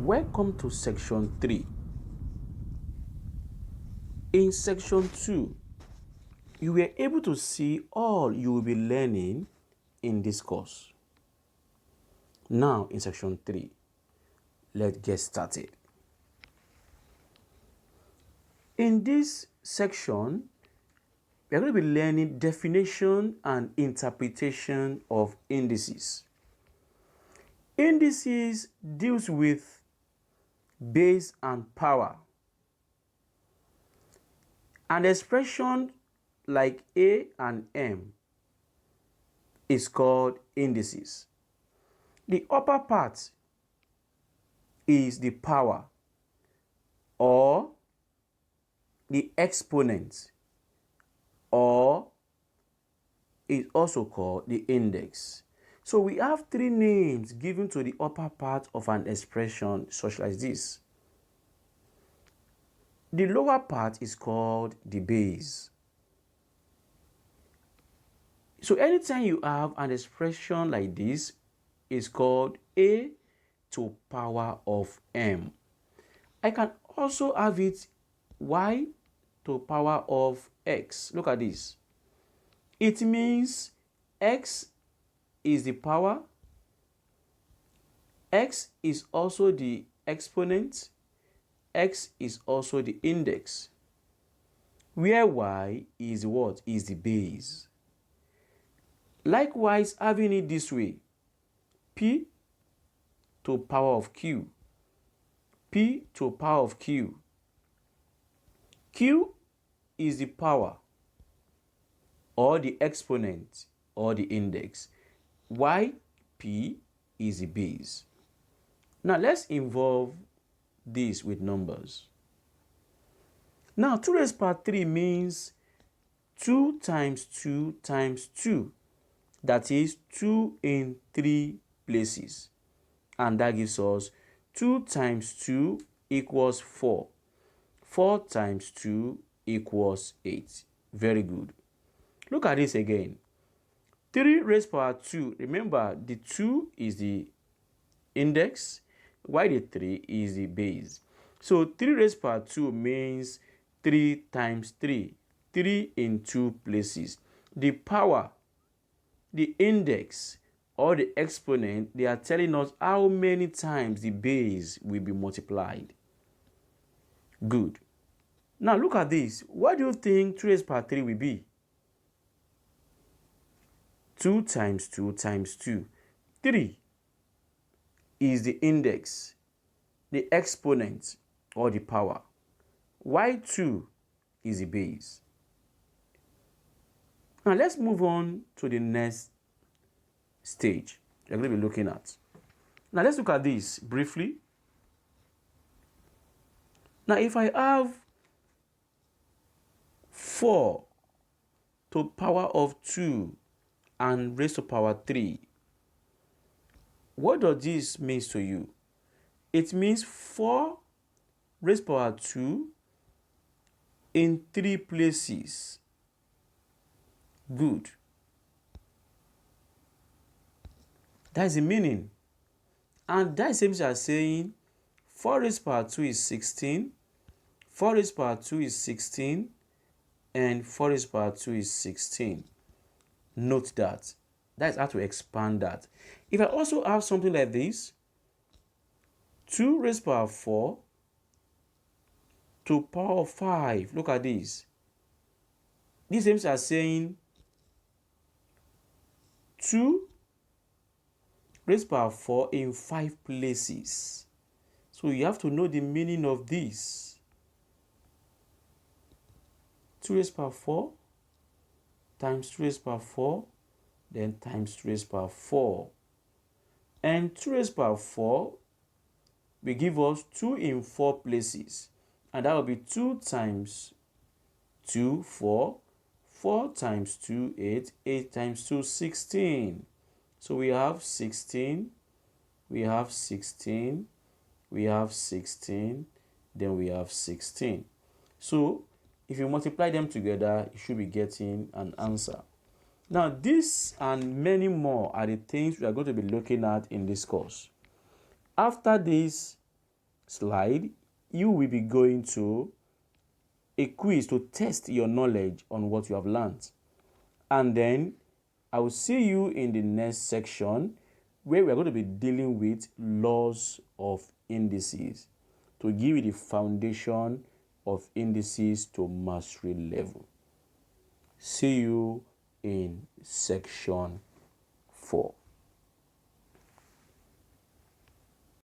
Welcome to section 3. In section 2, you were able to see all you will be learning in this course. Now in section 3, let's get started. In this section, we are going to be learning definition and interpretation of indices. Indices deals with base and power. An expression like A and M is called indices. The upper part is the power or the exponent, or is also called the index. So we have 3 names given to the upper part of an expression such as this. The lower part is called the base. So anytime you have an expression like this, it's called A to power of M. I can also have it Y to power of X. Look at this. It means X is the power, X is also the exponent, X is also the index, where Y is what? Is the base. Likewise, having it this way, P to power of Q, P to power of Q. Q is the power or the exponent or the index. P is the base. Now let's involve this with numbers. Now 2 raised to power 3 means 2 times 2 times 2. That is 2 in 3 places. And that gives us 2 times 2 equals 4. 4 times 2 equals 8. Very good. Look at this again. 3 raised to power 2. Remember, the 2 is the index, while the 3 is the base. So 3 raised to power 2 means 3 times 3. 3 in 2 places. The power, the index, or the exponent, they are telling us how many times the base will be multiplied. Good. Now look at this. What do you think 3 raised to power 3 will be? 2 times 2 times 2. 3 is the index, the exponent, or the power, while 2 is the base. Now let's move on to the next stage we're going to be looking at. Now let's look at this briefly. Now if I have 4 to power of 2 and raised to power 3, what does this mean to you? It means 4 raised to power 2 in 3 places. Good. That is the meaning. And that is the same as saying 4 raised to power 2 is 16, 4 raised to power 2 is 16, and 4 raised to power 2 is 16. Note that. That is how to expand that. If I also have something like this, 2 raised to power 4 to power 5. Look at this. These names are saying 2 raised to power 4 in 5 places. So you have to know the meaning of this. 2 raised to power 4 times 2 raised to power 4, then times 2 raised to power 4. And 2 raised to power 4 will give us 2 in 4 places. And that will be 2 times 2, 4. 4 times 2, 8. 8 times 2, 16. So we have 16. We have 16. We have 16. Then we have 16. So if you multiply them together, you should be getting an answer. Now, this and many more are the things we are going to be looking at in this course. After this, slide, you will be going to a quiz to test your knowledge on what you have learned. And then I will see you in the next section where we are going to be dealing with laws of indices to give you the foundation of indices to mastery level. See you in section 4.